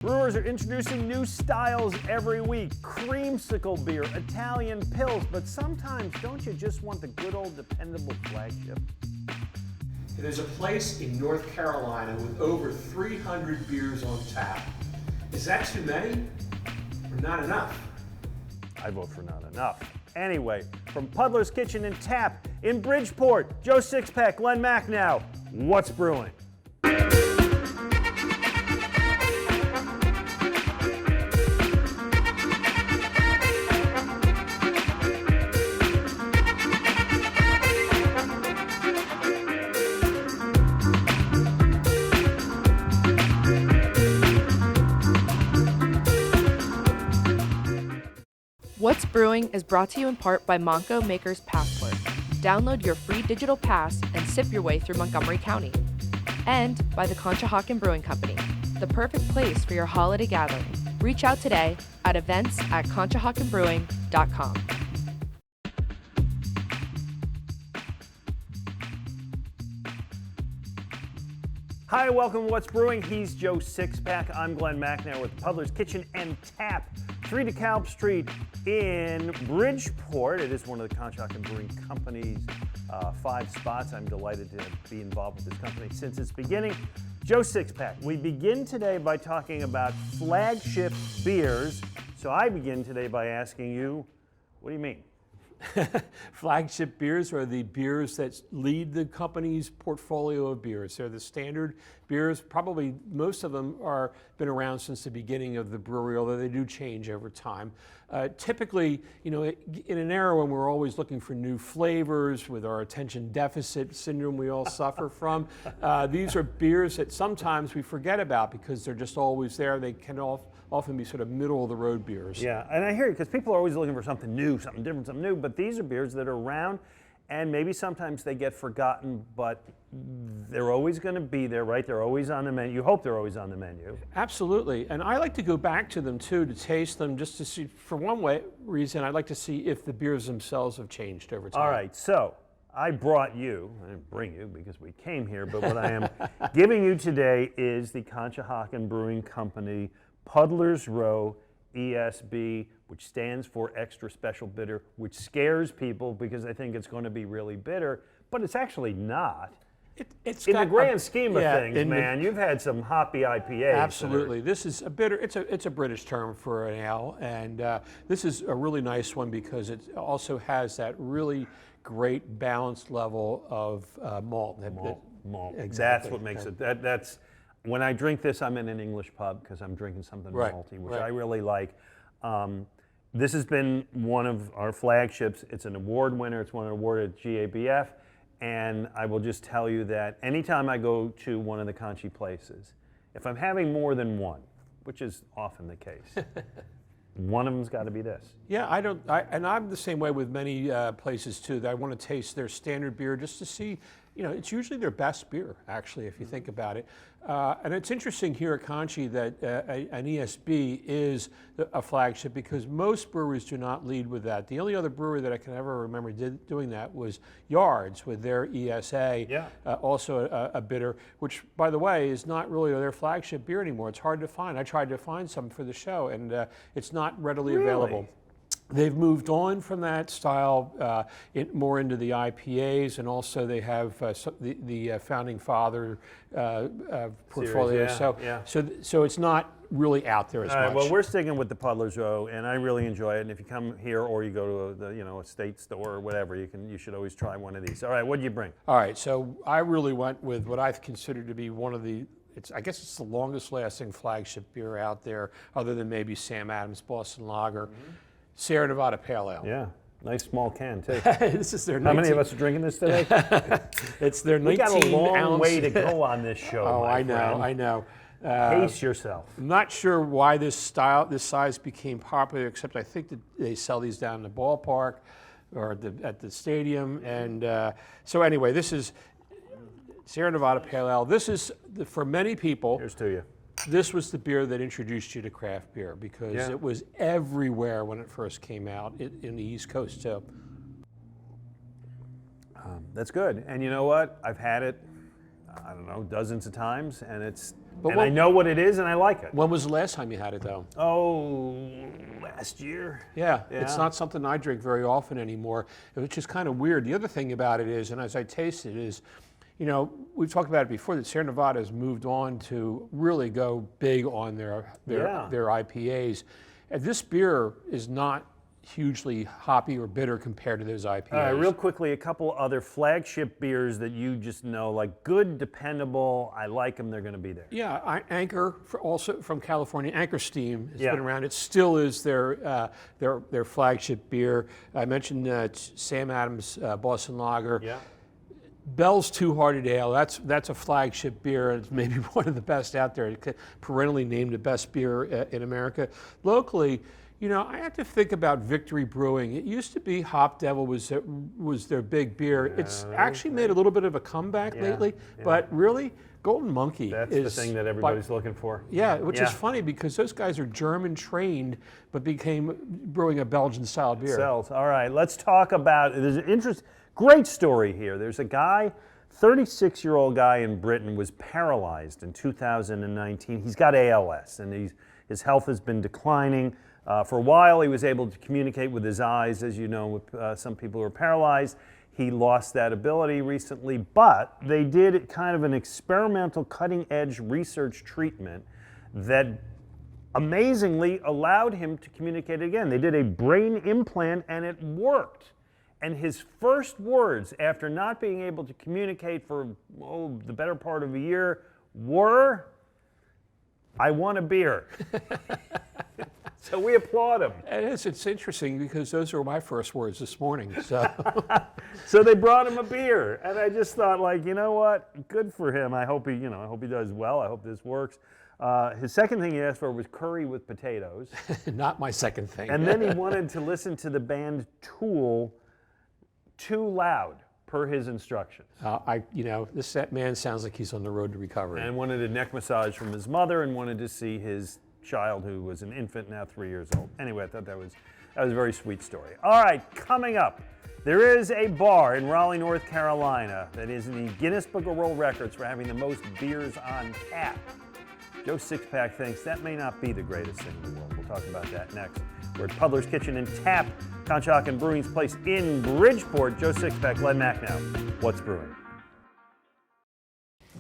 Brewers are introducing new styles every week. Creamsicle beer, Italian pills, but sometimes don't you just want the good old dependable Flagship? There's a place in North Carolina with over 300 beers on tap. Is that too many or not enough? I vote for not enough. Anyway, from Puddles Kitchen and Tap in Bridgeport, Joe Sixpack, Glen Macnow, what's brewing? What's Brewing is brought to you in part by Monco Maker's Passport. Download your free digital pass and sip your way through Montgomery County. And by the CONSHOHOCKEN Brewing Company, the perfect place for your holiday gathering. Reach out today at events@CONSHOHOCKENbrewing.com. Hi, welcome to What's Brewing. He's Joe Sixpack. I'm Glen Macnow with Puddles Kitchen and Tap, 3 DeKalb Street in Bridgeport. It is one of the CONSHOHOCKEN Brewing Company's 5 spots. I'm delighted to be involved with this company since its beginning. Joe Sixpack, we begin today by talking about Flagship Beers. So I begin today by asking you, what do you mean? Flagship beers are the beers that lead the company's portfolio of beers. They're the standard beers. Probably most of them are been around since the beginning of the brewery, although they do change over time. Typically, you know, in an era when we're always looking for new flavors with our attention deficit syndrome we all suffer from, these are beers that sometimes we forget about because they're just always there. They can often be sort of middle of the road beers. Yeah, and I hear you because people are always looking for something new, something different, something new, but these are beers that are around and maybe sometimes they get forgotten, but they're always going to be there, right? They're always on the menu. You hope they're always on the menu. Absolutely, and I like to go back to them too, to taste them, just to see, for one reason, I'd like to see if the beers themselves have changed over time. All right, so I brought you, I didn't bring you because we came here, but what I am giving you today is the CONSHOHOCKEN Brewing Company Puddler's Row ESB, which stands for Extra Special Bitter, which scares people because they think it's going to be really bitter, but it's actually not. It's in the grand scheme of things, man, you've had some hoppy IPAs. Absolutely. This is a bitter, it's a British term for an ale, and this is a really nice one because it also has that really great balanced level of malt. Malt. Exactly. That's what makes it. That's when I drink this, I'm in an English pub because I'm drinking something malty, which I really like. This has been one of our flagships. It's an award winner. It's won an award at GABF. And I will just tell you that anytime I go to one of the Conchi places, if I'm having more than one, which is often the case, one of them's got to be this. Yeah, and I'm the same way with many places too. That I want to taste their standard beer just to see, you know, it's usually their best beer, actually, if you think about it. And it's interesting here at Conchi that an ESB is a flagship because most breweries do not lead with that. The only other brewery that I can ever remember doing that was Yards with their ESA, also a bitter, which, by the way, is not really their flagship beer anymore. It's hard to find. I tried to find some for the show, and it's not readily available. They've moved on from that style more into the IPAs, and also they have the Founding Father portfolio. Series, so it's not really out there as much. All right, well, we're sticking with the Puddler's Row, and I really enjoy it. And if you come here or you go to a state store or whatever, you should always try one of these. All right, what did you bring? All right, so I really went with what I consider to be one of the. I guess it's the longest lasting flagship beer out there, other than maybe Sam Adams Boston Lager. Sierra Nevada Pale Ale. Yeah, nice small can too. This is their. How many of us are drinking this today? It's their 19 We got a long ounce. way to go on this show. Oh, my I know, friend. I know. Pace yourself. I'm not sure why this size became popular, except I think that they sell these down in the ballpark or at the stadium. And so anyway, this is Sierra Nevada Pale Ale. This is, for many people, Here's to you. This was the beer that introduced you to craft beer because it was everywhere when it first came out in the East Coast too. That's good. And you know what? I've had it, I don't know, dozens of times, and it's But and I know what it is, and I like it. When was the last time you had it, though? Oh, last year. Yeah, it's not something I drink very often anymore, which is kind of weird. The other thing about it is, and as I taste it, is, you know, we've talked about it before, that Sierra Nevada has moved on to really go big on their IPAs. And this beer is not hugely hoppy or bitter compared to those IPAs. Real quickly, a couple other flagship beers that you just know, like good, dependable, I like them, they're going to be there. Yeah, Anchor, also from California, Anchor Steam has been around. It still is their flagship beer. I mentioned Sam Adams Boston Lager. Yeah. Bell's Two Hearted Ale, that's a flagship beer. It's maybe one of the best out there. It's perennially named the best beer in America. Locally, you know, I have to think about Victory Brewing. It used to be Hop Devil was their big beer. It's actually made a little bit of a comeback lately, but really, Golden Monkey is the thing that everybody's looking for. Yeah, which is funny because those guys are German trained, but became brewing a Belgian style beer. Sells. All right, let's talk about, there's an great story here. There's a guy, 36-year-old guy in Britain, was paralyzed in 2019. He's got ALS, and his health has been declining. For a while, he was able to communicate with his eyes. As you know, with some people who are paralyzed, he lost that ability recently, but they did kind of an experimental cutting-edge research treatment that amazingly allowed him to communicate again. They did a brain implant, and it worked. And his first words after not being able to communicate for the better part of a year were, "I want a beer." So we applaud him. It's interesting because those were my first words this morning. So, so they brought him a beer, and I just thought, like, you know what? Good for him. I hope he does well. I hope this works. His second thing he asked for was curry with potatoes. Not my second thing. And then he wanted to listen to the band Tool too loud, per his instructions. This man sounds like he's on the road to recovery. And wanted a neck massage from his mother, and wanted to see his child, who was an infant, now 3 years old. Anyway, I thought that was a very sweet story. All right, coming up, there is a bar in Raleigh, North Carolina that is in the Guinness Book of World Records for having the most beers on tap. Joe Sixpack thinks that may not be the greatest thing in the world. We'll talk about that next. We're at Puddles Kitchen and Tap, CONSHOHOCKEN Brewing's place in Bridgeport. Joe Sixpack, Glen Macnow. What's brewing?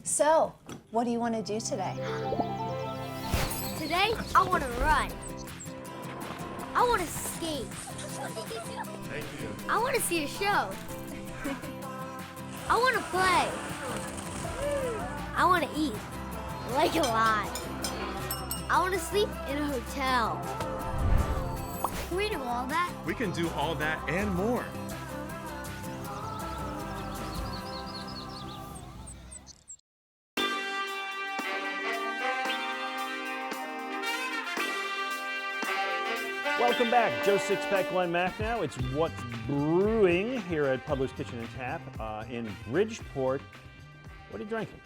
So, what do you want to do today? Today, I want to run. I want to skate. Thank you. I want to see a show. I want to play. I want to eat, like a lot. I want to sleep in a hotel. Can we do all that? We can do all that and more. Welcome back. Joe Sixpack, Glen Macnow. It's What's Brewing here at Puddles Kitchen and Tap in Bridgeport. What are you drinking?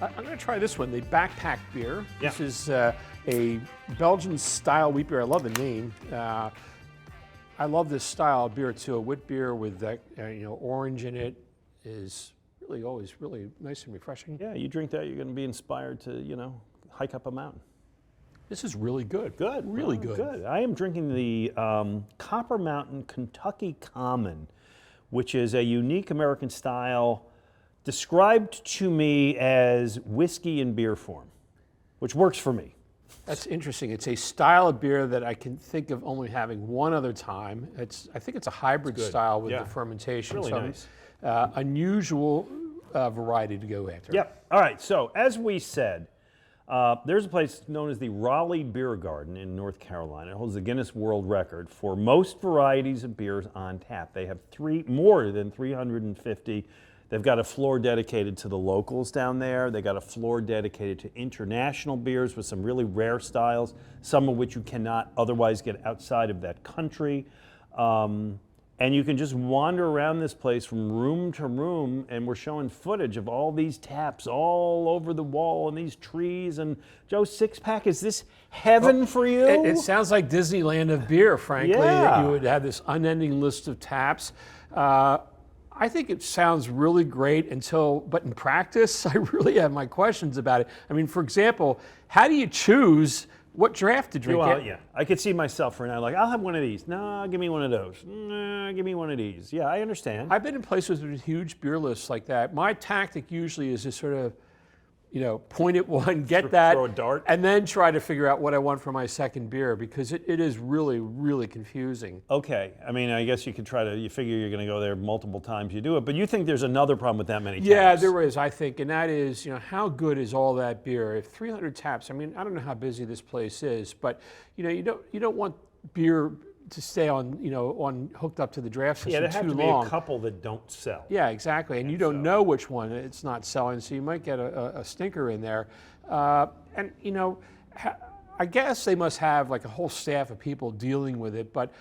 I'm going to try this one, the Backpack beer. Yeah. This is a Belgian-style wheat beer. I love the name. I love this style of beer too. A wheat beer with that orange in it is really always really nice and refreshing. Yeah, you drink that, you're going to be inspired to, hike up a mountain. This is really good. Good. Really Oh, good. Good. I am drinking the Copper Mountain Kentucky Common, which is a unique American style described to me as whiskey in beer form, which works for me. That's interesting. It's a style of beer that I can think of only having one other time. I think it's a hybrid style with the fermentation. Really so nice. Unusual variety to go after. Yep. All right. So as we said, there's a place known as the Raleigh Beer Garden in North Carolina. It holds the Guinness World Record for most varieties of beers on tap. They have more than 350. They've got a floor dedicated to the locals down there. They got a floor dedicated to international beers with some really rare styles, some of which you cannot otherwise get outside of that country. And you can just wander around this place from room to room, and we're showing footage of all these taps all over the wall and these trees. And Joe Sixpack, is this heaven for you? It sounds like Disneyland of beer, frankly. Yeah. That you would have this unending list of taps. I think it sounds really great but in practice, I really have my questions about it. I mean, for example, how do you choose what draft to drink? Well, yeah, I could see myself right now, like, I'll have one of these. No, give me one of those. No, give me one of these. Yeah, I understand. I've been in places with huge beer lists like that. My tactic usually is to sort of, point at one, get that, throw a dart, and then try to figure out what I want for my second beer, because it is really, really confusing. Okay, I mean, I guess you figure you're going to go there multiple times you do it, but you think there's another problem with that many taps? Yeah, there is, I think, and that is, how good is all that beer? If 300 taps, I mean, I don't know how busy this place is, but you don't want beer to stay on hooked up to the draft system too long. Yeah, there have to be a couple that don't sell. Yeah, exactly, and you don't know which one it's not selling, so you might get a stinker in there. And I guess they must have like a whole staff of people dealing with it, but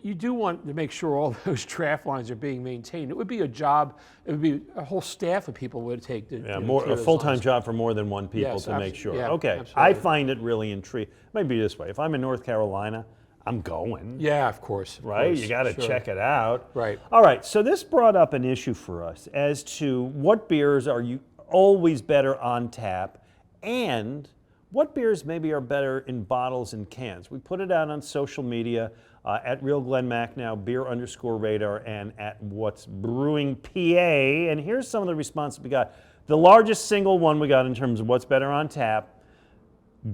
you do want to make sure all those draft lines are being maintained. It would be a job. It would be a whole staff of people would take to. Yeah, a full-time job for more than one people to make sure. Yeah, okay, absolutely. I find it really intriguing. Maybe this way: if I'm in North Carolina, I'm going. Yeah, of course. Right? You got to check it out. Right. All right, so this brought up an issue for us as to what beers are you always better on tap, and what beers maybe are better in bottles and cans. We put it out on social media at Real Glen Macnow, beer_radar, and at What's Brewing PA. And here's some of the responses we got. The largest single one we got in terms of what's better on tap,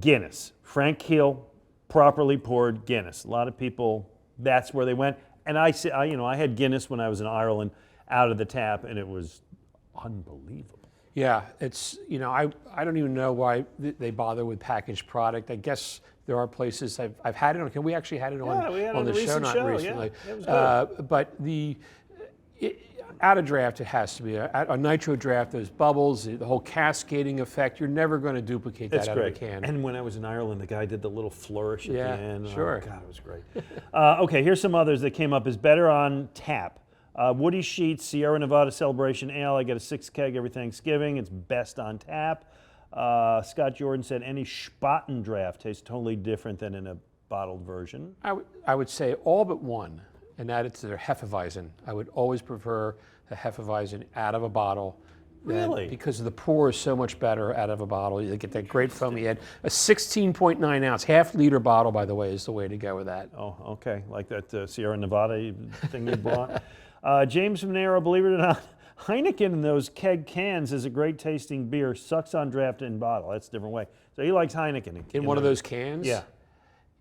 Guinness. Frank Keel, properly poured Guinness. A lot of people, that's where they went. And I had Guinness when I was in Ireland out of the tap, and it was unbelievable. Yeah, it's, I don't even know why they bother with packaged product. I guess there are places I've had it on. We actually had it on the show, not recently. Yeah, it was good. But out of draft, it has to be. A nitro draft, those bubbles, the whole cascading effect, you're never going to duplicate that out of a can. And when I was in Ireland, the guy did the little flourish at the end. Sure. Oh, God, it was great. Okay, here's some others that came up as better on tap. Woody Sheets, Sierra Nevada Celebration Ale. I get a 6 keg every Thanksgiving. It's best on tap. Scott Jordan said any Spaten draft tastes totally different than in a bottled version. I would say all but one, and that is their Hefeweizen. I would always prefer the Hefeweizen out of a bottle. Really? Because the pour is so much better out of a bottle. You get that great foamy head. A 16.9 ounce, half-liter bottle, by the way, is the way to go with that. Oh, okay. Like that Sierra Nevada thing you brought. James Monero, believe it or not, Heineken in those keg cans is a great tasting beer. Sucks on draft in bottle. That's a different way. So he likes Heineken. In one of those cans? Yeah.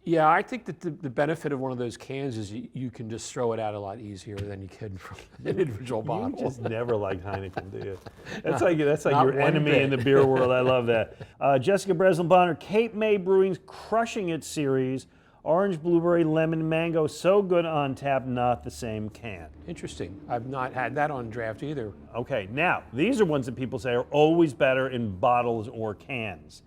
Yeah, I think that the benefit of one of those cans is you can just throw it out a lot easier than you can from an individual bottle. You just never liked Heineken, do you? That's like your enemy in the beer world. I love that. Jessica Breslin Bonner, Cape May Brewing's Crushing It series. Orange, blueberry, lemon, mango, so good on tap, not the same can. Interesting. I've not had that on draft either. Okay, now, these are ones that people say are always better in bottles or cans.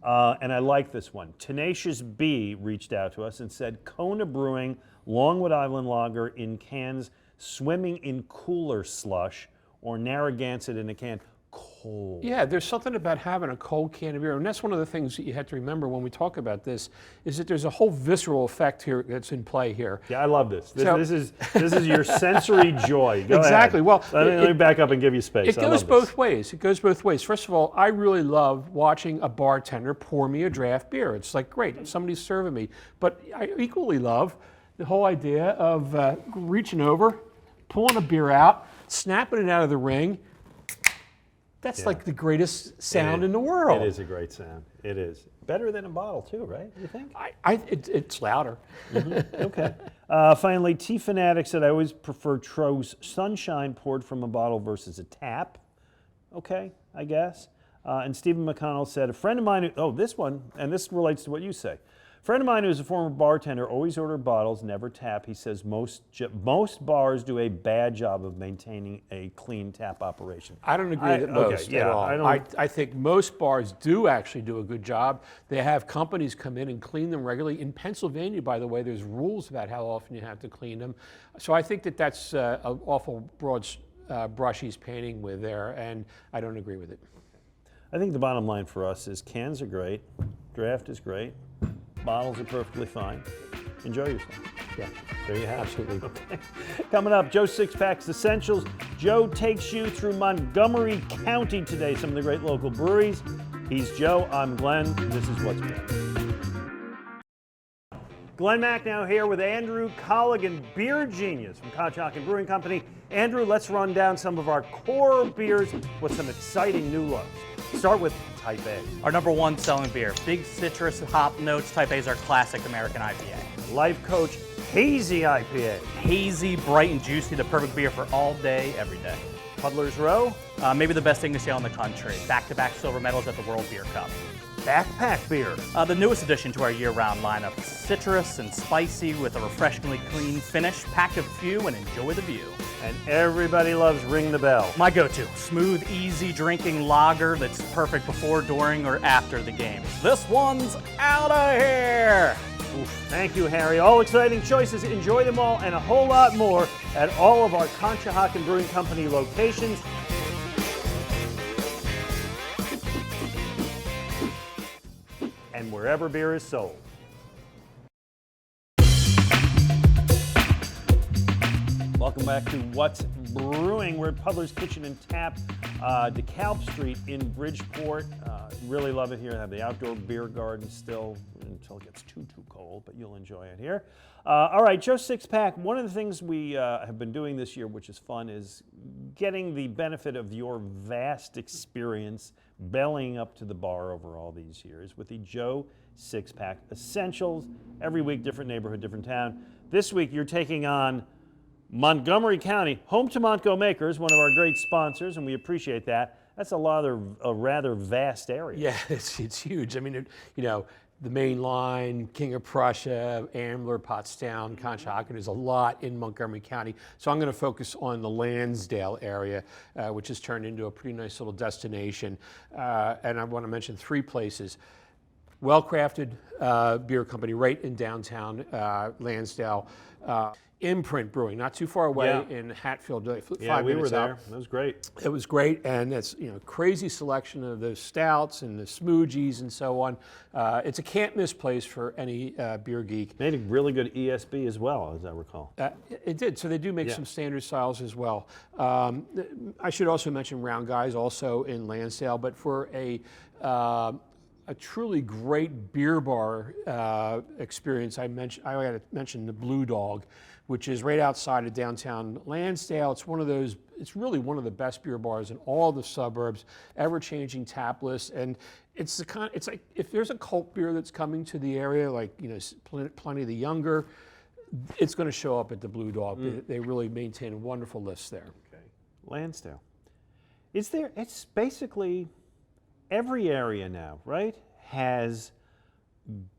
And I like this one. Tenacious B reached out to us and said, Kona Brewing, Longwood Island Lager in cans, swimming in cooler slush, or Narragansett in a can. Cold. Yeah, there's something about having a cold can of beer, and that's one of the things that you have to remember when we talk about this, is that there's a whole visceral effect here that's in play here. Yeah, I love this. This is your sensory joy. Go exactly. ahead. Well, let me back up and give you space. It goes both ways. It goes both ways. First of all, I really love watching a bartender pour me a draft beer. It's like, great, somebody's serving me. But I equally love the whole idea of reaching over, pulling a beer out, snapping it out of the ring. That's like the greatest sound in the world. It is a great sound. It is. Better than a bottle too, right? You think? It's louder. Mm-hmm. Okay. Finally, T-Fanatic said, I always prefer Tro's Sunshine poured from a bottle versus a tap. Okay, I guess. And Stephen McConnell said, a friend of mine, this one, and this relates to what you say. A friend of mine who's a former bartender always order bottles, never tap. He says most bars do a bad job of maintaining a clean tap operation. I don't agree with most at all. I think most bars do actually do a good job. They have companies come in and clean them regularly. In Pennsylvania, by the way, there's rules about how often you have to clean them. So I think that that's an awful broad brush he's painting with there, and I don't agree with it. I think the bottom line for us is cans are great, draft is great, bottles are perfectly fine. Enjoy yourself. Yeah, there you have it. Absolutely. Okay. Coming up, Joe Sixpack's Essentials, Joe takes you through Montgomery County today, some of the great local breweries. He's Joe, I'm Glenn, this is What's Brewing. Glen Macnow here with Andrew Colligan, beer genius from CONSHOHOCKEN Brewing Company. Andrew, let's run down some of our core beers with some exciting new looks. Start with Type A. Our #1 selling beer. Big citrus hop notes. Type A is our classic American IPA. Life Coach Hazy IPA. Hazy, bright, and juicy. The perfect beer for all day, every day. Puddles Row. Maybe the best English ale in the country. Back-to-back silver medals at the World Beer Cup. Backpack Beer. The newest addition to our year-round lineup. Citrus and spicy with a refreshingly clean finish. Pack a few and enjoy the view. And everybody loves Ring the Bell. My go-to. Smooth, easy drinking lager that's perfect before, during, or after the game. This one's out of here! Oof, thank you, Harry. All exciting choices. Enjoy them all and a whole lot more at all of our CONSHOHOCKEN Brewing Company locations. And wherever beer is sold. Welcome back to What's Brewing. We're at Puddles Kitchen Tap, DeKalb Street in Bridgeport. Really love it here. They have the outdoor beer garden still until it gets too cold, but you'll enjoy it here. All right, Joe Sixpack, one of the things we have been doing this year, which is fun, is getting the benefit of your vast experience bellying up to the bar over all these years with the Joe Sixpack Essentials. Every week, different neighborhood, different town. This week, you're taking on Montgomery County, home to Montco Makers, one of our great sponsors, and we appreciate that. That's a rather vast area. Yeah, it's huge. I mean, the main line, King of Prussia, Ambler, Pottstown, CONSHOHOCKEN, there's a lot in Montgomery County. So I'm going to focus on the Lansdale area, which has turned into a pretty nice little destination. And I want to mention 3 places. Well-crafted beer company right in downtown Lansdale. Imprint Brewing, not too far away in Hatfield. 5 Yeah, we were minutes there. out. That was great. It was great, and it's crazy selection of the stouts and the smoogies and so on. It's a can't miss place for any beer geek. Made a really good ESB as well, as I recall. It did. So they do make some standard styles as well. I should also mention Round Guys, also in Lansdale, but for a truly great beer bar experience, I got to mention the Blue Dog, which is right outside of downtown Lansdale. It's really one of the best beer bars in all the suburbs, ever-changing tap list, and it's like if there's a cult beer that's coming to the area, like plenty of the younger, it's going to show up at the Blue Dog. They really maintain a wonderful list there. Okay, Lansdale. It's basically every area now, right, has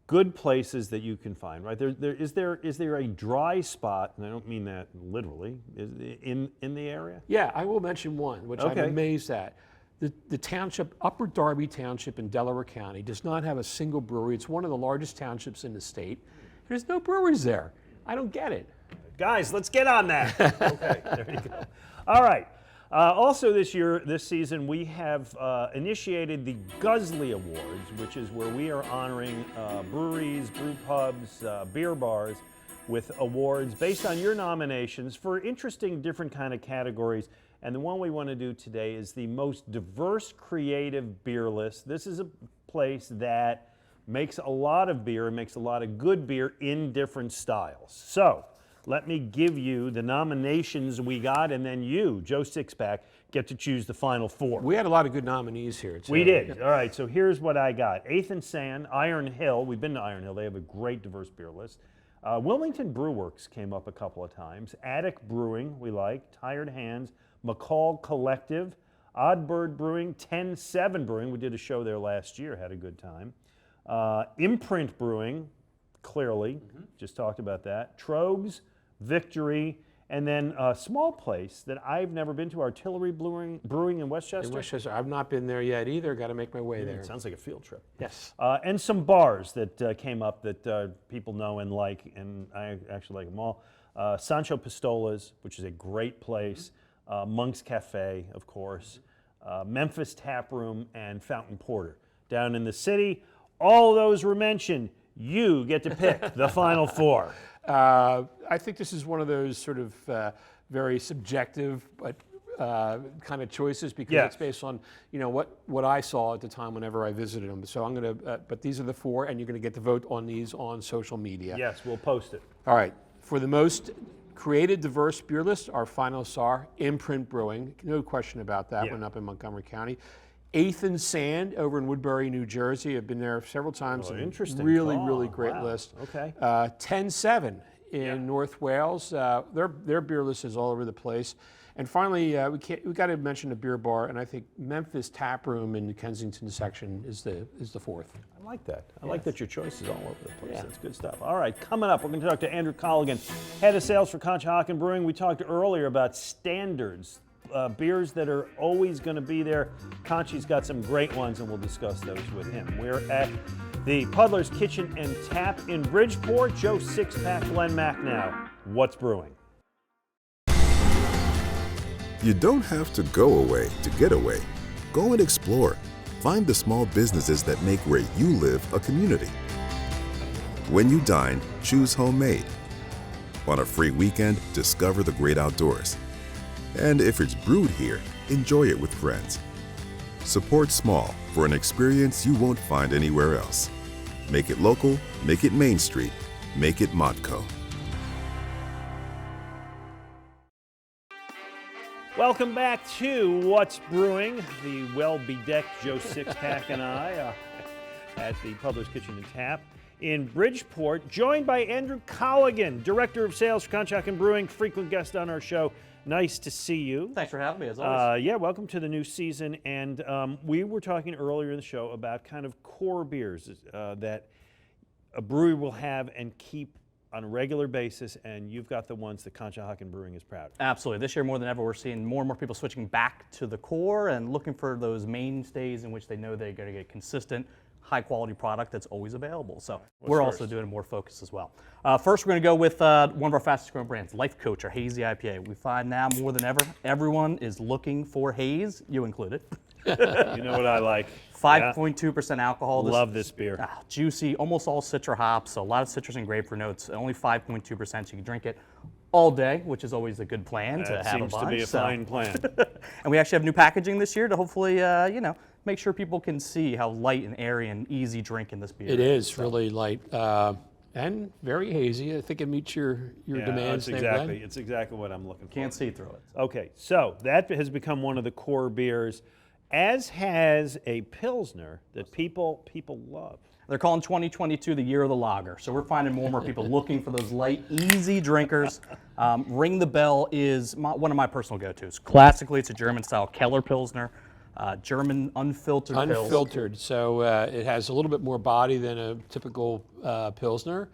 good places that you can find, right? Is there a dry spot, and I don't mean that literally, in the area? Yeah, I will mention one, which I'm amazed at. The township, Upper Darby Township in Delaware County, does not have a single brewery. It's one of the largest townships in the state. There's no breweries there. I don't get it. Guys, let's get on that. Okay, there you go. All right. Also this season, we have initiated the Guzzly Awards, which is where we are honoring breweries, brew pubs, beer bars with awards based on your nominations for interesting, different kind of categories. And the one we want to do today is the most diverse creative beer list. This is a place that makes a lot of beer and makes a lot of good beer in different styles. So let me give you the nominations we got, and then you, Joe Sixpack, get to choose the final 4. We had a lot of good nominees here, too. We did. All right, so here's what I got. 8th and Sand, Iron Hill. We've been to Iron Hill. They have a great diverse beer list. Wilmington Brew Works came up a couple of times. Attic Brewing, we like. Tired Hands. McCall Collective. Odd Bird Brewing. 10-7 Brewing. We did a show there last year. Had a good time. Imprint Brewing, clearly. Just talked about that. Trogs. Victory, and then a small place that I've never been to, Artillery Brewing in Westchester. In Westchester, I've not been there yet either. Got to make my way there. It sounds like a field trip. Yes. And some bars that came up that people know and like, and I actually like them all. Sancho Pistola's, which is a great place. Monk's Cafe, of course. Memphis Tap Room, and Fountain Porter. Down in the city, all of those were mentioned. You get to pick the final 4. I think this is one of those sort of very subjective but kind of choices because Yes. it's based on what I saw at the time whenever I visited them. So I'm going to, but these are the 4, and you're going to get to vote on these on social media. Yes, we'll post it. All right. For the most creative, diverse beer list, our finalists are Imprint Brewing. No question about that. Yeah. One up in Montgomery County. Eighth and Sand over in Woodbury, New Jersey. I've been there several times. Oh, and interesting Really, call. really great Wow. list. Okay. 10-7 in North Wales. Their beer list is all over the place. And finally, we got to mention the beer bar, and I think Memphis Tap Room in the Kensington section is the 4th. I like that. I like that your choice is all over the place. That's good stuff. All right, coming up, we're going to talk to Andrew Colligan, head of sales for CONSHOHOCKEN Brewing. We talked earlier about standards, beers that are always going to be there. Conchi's got some great ones, and we'll discuss those with him. We're at the Puddles Kitchen and Tap in Bridgeport. Joe Sixpack, Glen Macnow. What's brewing? You don't have to go away to get away. Go and explore. Find the small businesses that make where you live a community. When you dine, choose homemade. On a free weekend, discover the great outdoors. And if it's brewed here, enjoy it with friends. Support small for an experience you won't find anywhere else. Make it local, make it Main Street, make it Modco. Welcome back to What's Brewing, the well-bedecked Joe Sixpack and I at the Puddles Kitchen and Tap in Bridgeport, joined by Andrew Colligan, Director of Sales for CONSHOHOCKEN Brewing, frequent guest on our show. Nice to see you. Thanks for having me, as always. Yeah, welcome to the new season. And we were talking earlier in the show about kind of core beers that a brewery will have and keep on a regular basis, and you've got the ones that CONSHOHOCKEN Brewing is proud of. Absolutely. This year, more than ever, we're seeing more and more people switching back to the core and looking for those mainstays in which they know they're going to get consistent, high-quality product that's always available. So we're also doing more focus as well. First, we're going to go with one of our fastest-growing brands, Life Coach, our hazy IPA. We find now more than ever, everyone is looking for haze, you included. You know what I like? 5.2% alcohol. Love this beer. Juicy, almost all citra hops, so a lot of citrus and grapefruit notes. Only 5.2%, so you can drink it all day, which is always a good plan to have a bunch. Seems to be a fine plan. And we actually have new packaging this year to hopefully, make sure people can see how light and airy and easy drinking this beer It is really light and very hazy. I think it meets your demands. It's exactly what I'm looking for. Can't see through it. Okay, so that has become one of the core beers, as has a Pilsner that people love. They're calling 2022 the year of the lager. So we're finding more and more people looking for those light, easy drinkers. Ring the Bell is one of my personal go-tos. Classically, it's a German-style Keller Pilsner, German unfiltered Pils. Unfiltered, so it has a little bit more body than a typical Pilsner.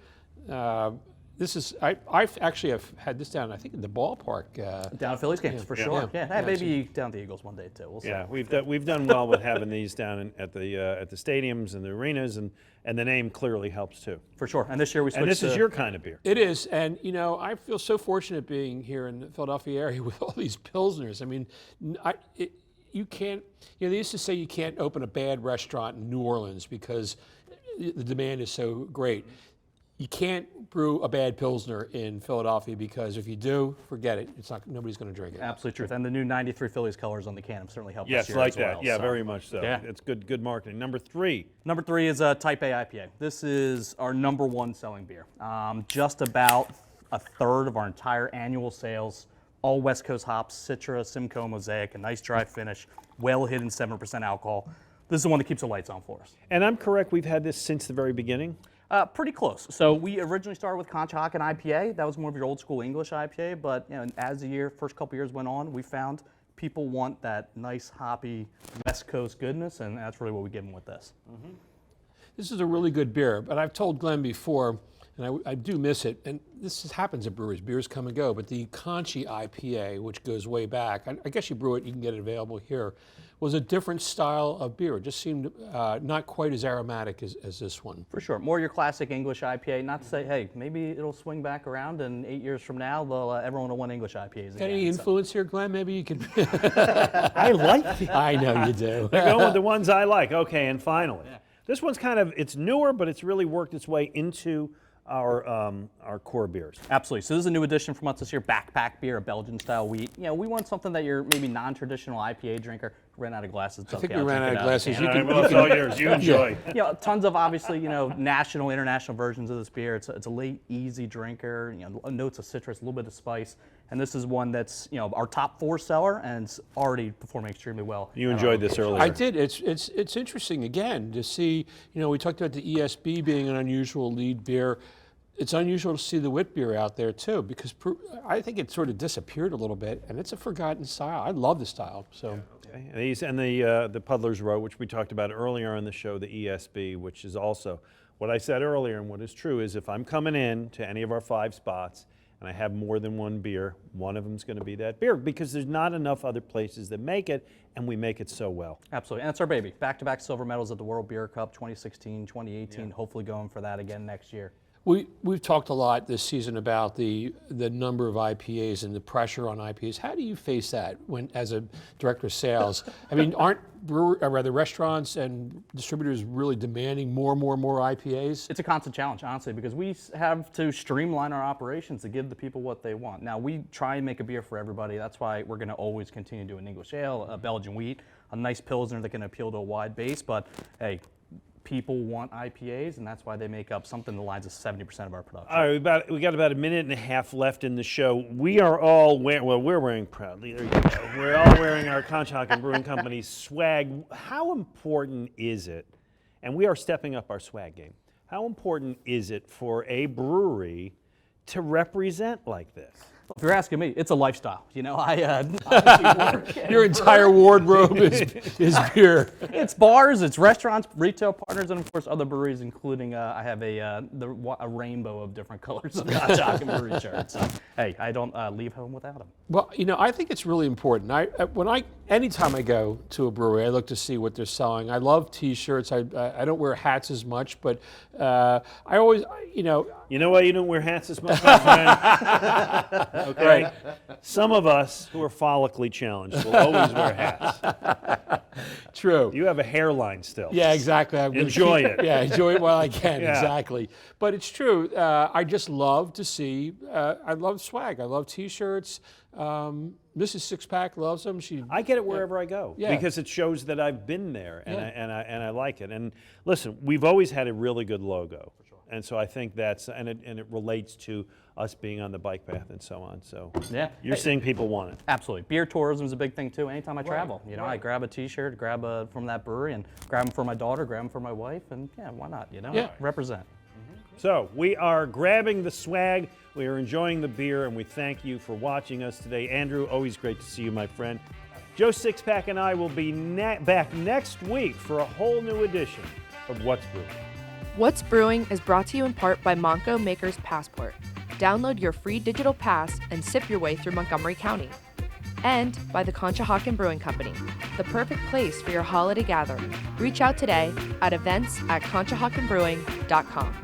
This is, I've actually had this down, I think, in the ballpark. Down at Phillies games, for sure. Yeah, hey, maybe down at the Eagles one day, too. We'll see. Yeah, we've done well with having these down at the stadiums and the arenas, and the name clearly helps, too. For sure. And this year we switched And this is your kind of beer. It is, and I feel so fortunate being here in the Philadelphia area with all these Pilsners. I mean, you can't, they used to say you can't open a bad restaurant in New Orleans because the demand is so great. You can't brew a bad Pilsner in Philadelphia because if you do, forget it. Nobody's going to drink it. Absolute truth. And the new 93 Phillies colors on the can have certainly helped Yes, this year like as well. that. Yeah, very much so. Yeah. It's good marketing. Number 3. Number 3 is a Type A IPA. This is our number 1 selling beer. Just about a third of our entire annual sales. All West Coast hops, Citra, Simcoe, Mosaic, a nice dry finish, well-hidden 7% alcohol. This is the one that keeps the lights on for us. And I'm correct, we've had this since the very beginning? Pretty close. So we originally started with CONSHOHOCKEN IPA. That was more of your old school English IPA, but as the first couple years went on, we found people want that nice hoppy West Coast goodness, and that's really what we give them with this. Mm-hmm. This is a really good beer, but I've told Glenn before, and I do miss it, and this happens at breweries. Beers come and go, but the Conchi IPA, which goes way back, I guess you brew it, you can get it available here, was a different style of beer. It just seemed not quite as aromatic as this one. For sure. More your classic English IPA. Not to say, hey, maybe it'll swing back around and 8 years from now, everyone will want English IPAs again. Got any influence here, Glenn? Maybe you can... I like it. I know you do. They're going with the ones I like. Okay, and finally, this one's it's newer, but it's really worked its way into our core beers. Absolutely. So this is a new addition from us this year, backpack beer, a Belgian-style wheat. You know, we want something that you're maybe non-traditional IPA drinker. Ran out of glasses. It's I think okay, we ran out of glasses. All right, well, it's all yours. You enjoy. You know, tons of obviously, you know, national, international versions of this beer. It's a late, easy drinker. You know, notes of citrus, a little bit of spice, and this is one that's, you know, our top 4 seller and it's already performing extremely well. You enjoyed this earlier. I did. It's interesting again to see. You know, we talked about the ESB being an unusual lead beer. It's unusual to see the wit beer out there too, because I think it sort of disappeared a little bit, and it's a forgotten style. I love the style. So. Okay. And the Puddlers Row, which we talked about earlier on the show, the ESB, which is also what I said earlier, and what is true is if I'm coming in to any of our 5 spots and I have more than one beer, one of them is going to be that beer, because there's not enough other places that make it, and we make it so well. Absolutely, and it's our baby. Back-to-back silver medals at the World Beer Cup 2016, 2018, hopefully going for that again next year. We've talked a lot this season about the number of IPAs and the pressure on IPAs. How do you face that when, as a director of sales? I mean, aren't restaurants and distributors really demanding more IPAs? It's a constant challenge, honestly, because we have to streamline our operations to give the people what they want. Now, we try and make a beer for everybody. That's why we're going to always continue to do an English ale, a Belgian wheat, a nice Pilsner that can appeal to a wide base. But, hey, people want IPAs, and that's why they make up something in the lines of 70% of our production. All right, we got about a minute and a half left in the show. We are all wearing, well, we're wearing proudly, there you go. We're all wearing our CONSHOHOCKEN Brewing Company swag. How important is it, and we are stepping up our swag game, how important is it for a brewery to represent like this? If you're asking me, it's a lifestyle. You know, I obviously work. Your entire wardrobe is beer. It's bars, it's restaurants, retail partners, and of course other breweries, including I have a rainbow of different colors of CONSHOHOCKEN brewery shirts. So, hey, I don't leave home without them. Well, you know, I think it's really important. Anytime I go to a brewery, I look to see what they're selling. I love T-shirts. I don't wear hats as much, but I always, you know. You know why you don't wear hats as much, my friend? Okay. Right. Some of us who are follically challenged will always wear hats. True. You have a hairline still. Yeah, exactly. Enjoy it. Yeah, enjoy it while I can. Yeah. Exactly. But it's true. I just love to see. I love swag. I love T-shirts. Mrs. Sixpack loves them. I get it wherever I go, yeah, because it shows that I've been there, and I like it. And listen, we've always had a really good logo, for sure. And so I think that's and it relates to us being on the bike path and so on. So yeah, you're seeing people want it. Absolutely. Beer tourism is a big thing too. Anytime I travel, you know, I grab a T-shirt, grab from that brewery, and grab them for my daughter, grab them for my wife, and yeah, why not? You know, represent. So we are grabbing the swag, we are enjoying the beer, and we thank you for watching us today. Andrew, always great to see you, my friend. Joe Sixpack and I will be back next week for a whole new edition of What's Brewing. What's Brewing is brought to you in part by Monco Maker's Passport. Download your free digital pass and sip your way through Montgomery County. And by the CONSHOHOCKEN Brewing Company, the perfect place for your holiday gathering. Reach out today at events@CONSHOHOCKENbrewing.com.